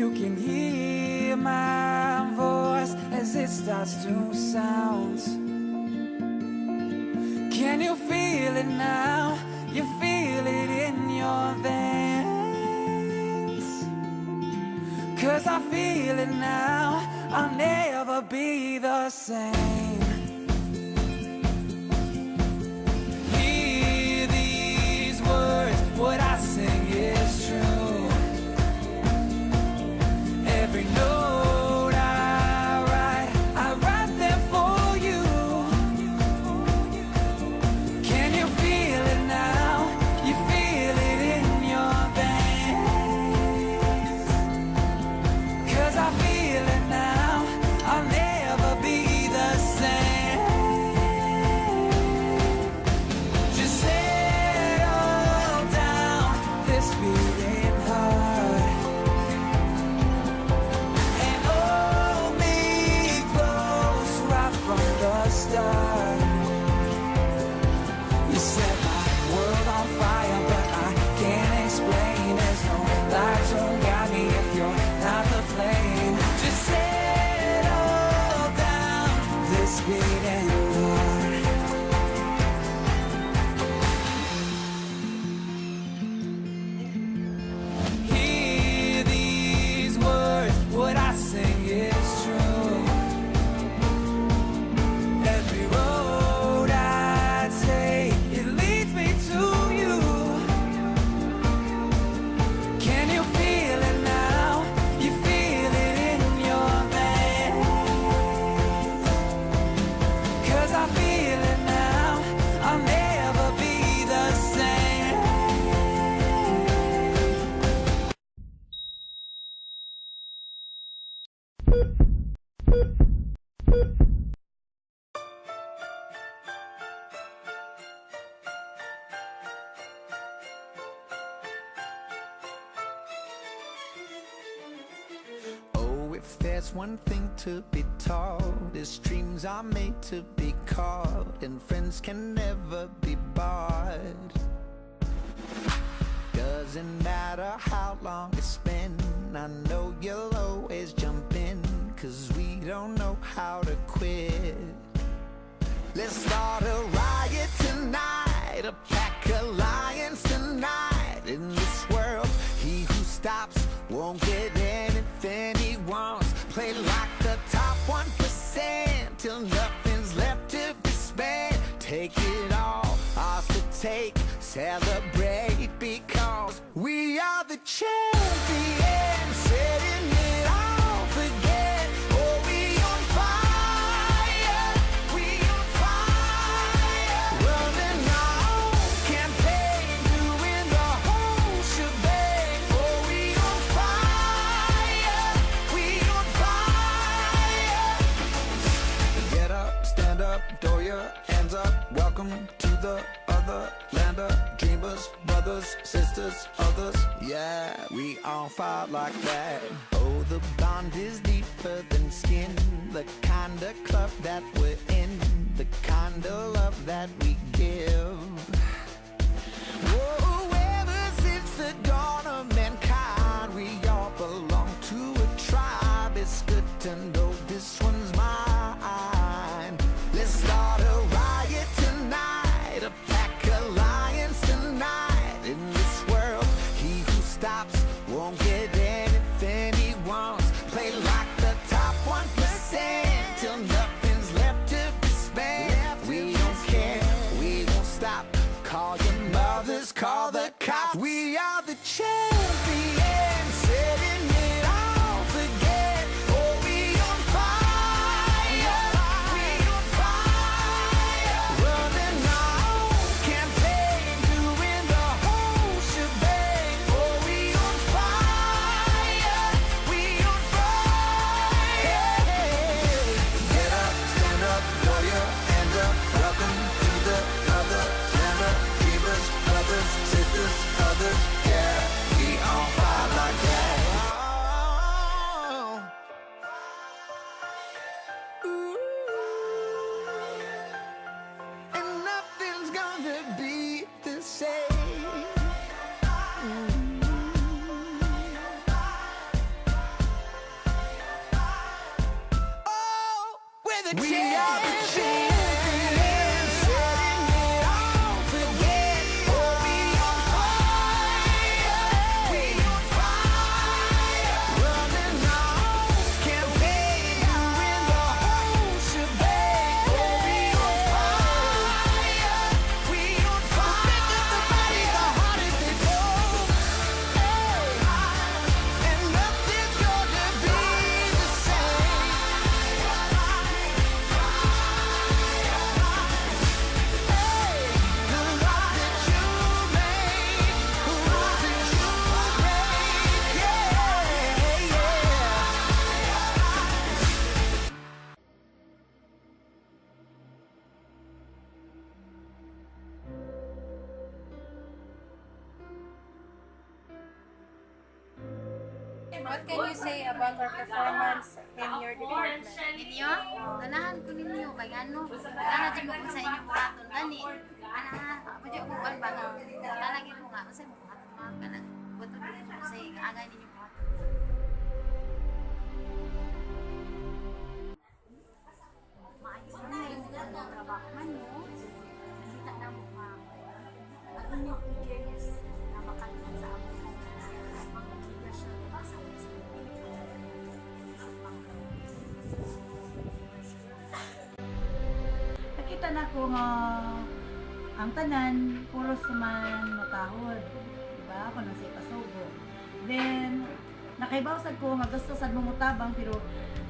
you can hear my voice as it starts to sound. Can you feel it now? You feel it in your veins. 'Cause I feel it now, I'll never be the same. Hear these words, what I sing is true. Every note I write them for you. Can you feel it now? You feel it in your veins. 'Cause I feel it now, I'll never be the same. Just settle down this beating heart and hold me close right from the start. You set my world on fire, but I can't explain. There's no light to guide me if you're not the flame. Just settle down this beating heart. Hear these words, what I sing is true. Every road I take, it leads me to you. Can you feel it now? You feel it in your veins. 'Cause I feel it now, I'll never be the same. Oh, if there's one thing to be taught, is dreams are made to be caught, and friends can never be bought. Doesn't matter how long it's been, I know you'll always jump in, 'cause we don't know how to quit. Let's start a riot tonight, a pack of lions tonight. In this world, he who stops won't get anything he wants. Play like the top 1% till nothing's left to be spent. Take it all, ours to take, celebrate because we are the champions, setting it off again. Oh, we on fire, we on fire, running our own campaign, doing the whole shebang. Oh, we on fire, we on fire. Get up, stand up, throw your hands up. Welcome to the other land of dreamers, brothers, sisters, others. Yeah, we all fight like that. Oh, the bond is deeper than skin. The kind of club that we're in, the kind of love that we give. Whoa, ever since the dawn of mankind, we all belong to a tribe. It's good to know this one's mine. Let's start a riot tonight, a pack of lions tonight. In this world, he who stops won't get anything he wants. Play like the top 1% till nothing's left to be spent. We don't care, we won't stop. Call your mothers, call the cops. We are the champions, setting it off again. Oh, we on fire, we on fire, running our own campaign, doing the whole shebang. Oh, we on fire. What can you say about our performance in your department? Ninyo, ganahan ko ninyo kay ano, gana di mo kung sa inyo buhaton gani. Ana, ako di ko ban ba talagin mo nga kasi buhaton mga kanang buto dito sa agay ninyo buhaton. Maayos na yung trabaho man mo. Nakita na mo nga ang inyong eagerness na makalimutan sa amon mga obligasyon sa amon sa Nakita na ko nga ang tanan puro man matahod, di ba? Ako nang sa ipasubo. Then nakaibaw sad ko nga gusto sad mo mutabang pero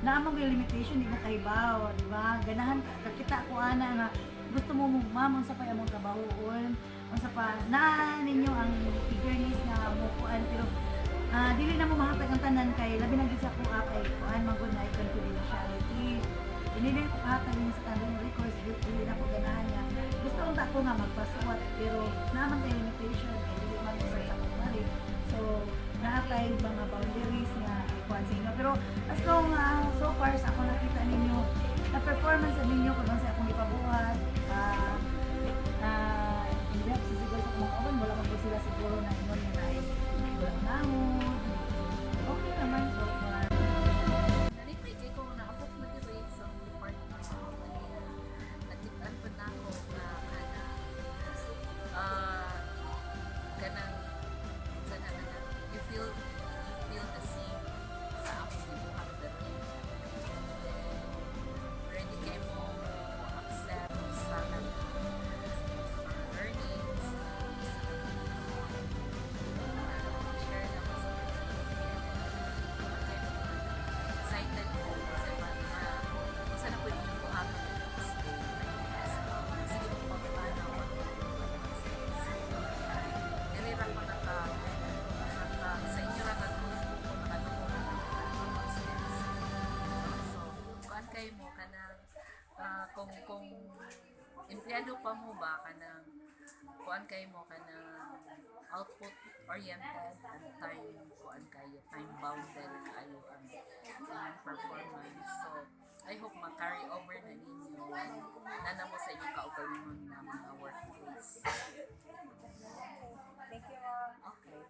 naamang may limitation di mo kaibaw, di ba? Ganahan kakita ko ana nga gusto mo mamon sa pay among trabahoon, unsa pa na ninyo ang eagerness nga mo kuan pero dili na mo mahatag ang tanan kay labi na gid sa kuha kay kuan magud na confidentiality. Dili ko kahatag din sa tanan records dili na ko ganahan nga. Gusto ko ko nga magpasuwat pero naman kay limitation kay dili man ko sa kumari. So naatay mga boundaries nga kuan sa inyo pero as long so far sa ako nakita ninyo na performance ninyo kung sa akong ipabuhat hindi ako siguro sa mga kawan wala man po sila siguro na ingon nga na wala nahon okay naman so far. Nalipay kay ko na ako mag-rate sa department ko kanina. Natipan po na ako na kanang sana you feel the same sa ako buhat pero ready kayo mo accept sa kanang mga learnings share na ko sa excited ko kasi kung saan na pwede yung buhaton sige mo pagpapanaw nilira ko sa inyo na so kuan kayo mo ka na kung empleyado pa mo ba ka na kuan kayo mo ka na output oriented and time kuan kayo time bounded kayo ang performance so I hope ma-carry over na ninyo na mo sa inyong kaugalingon na mga workplace. Thank you, Mom. Okay.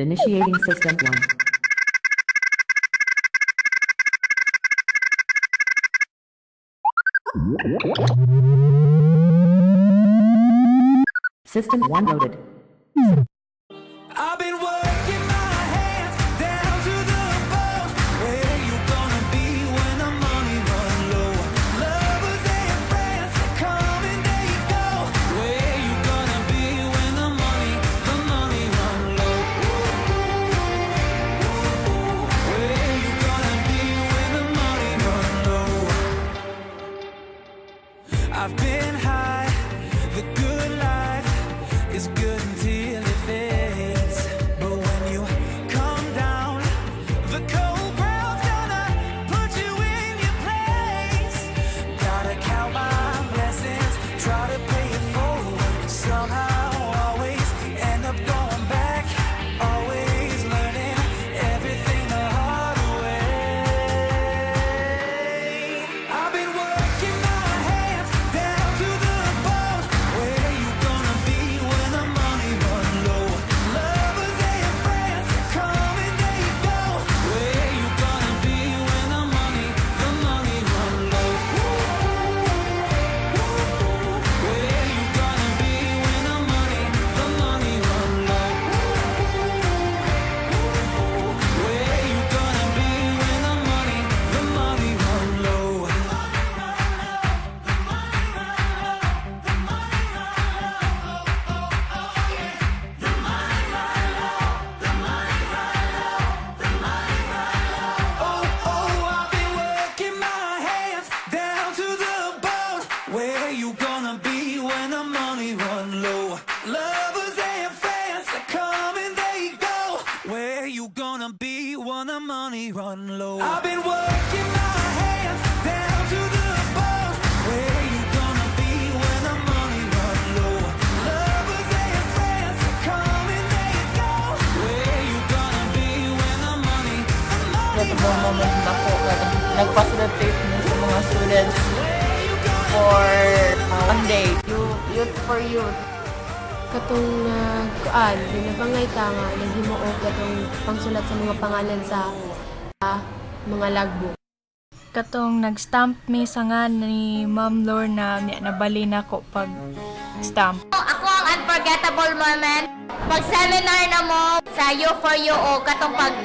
Initiating System 1. System 1 loaded. I've been working my hands down to the bone. Where you gonna be when the money run low? Lovers and friends come and they go. Where you gonna be when the money run low? Where you gonna be when the money run low? I've been high, the good life is good until it fades. But when you come down, the cold ground's gonna put you in your place. Gotta count my blessings, try to pay it forward. Somehow, always end up going back. Always learning everything the hard way. I've been working you gonna be when the money run low? Lovers and friends, they come and they go. Where you gonna be when the money run low? I've been working my hands down to the bone. Where you gonna be when the money run low? Lovers and friends, they come and they go. Where you gonna be when the money Ito po moment na po nag-facilitate mo sa mga students for one day. Youth for youth. Katong nabangay ta nga naghimuog katong pangsulat sa mga pangalan sa mga logbook. Katong nag-stamp me sa nga ni Ma'am Lorna, nabali na ko pag stamp. Ako ang unforgettable moment. Pag seminar na mo sa You for You o katong pag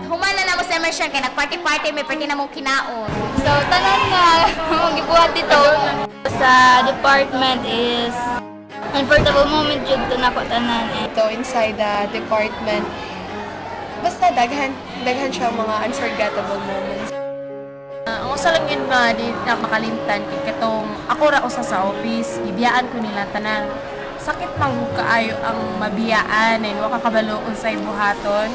humana na mo sa immersion kay nag-party-party may party na mong kinaon. So tanan nga mong gibuhat dito sa department is unforgettable moment jud to nako tanan. Ito inside the department. Basta daghan siya mga unforgettable moments. Ang usa lang yun nga di na makalimtan kay katong ako ra usa sa office, gibiyaan ko nila tanan. Sakit mang kaayo ang mabiyaan and wa ka kabalo unsay buhaton.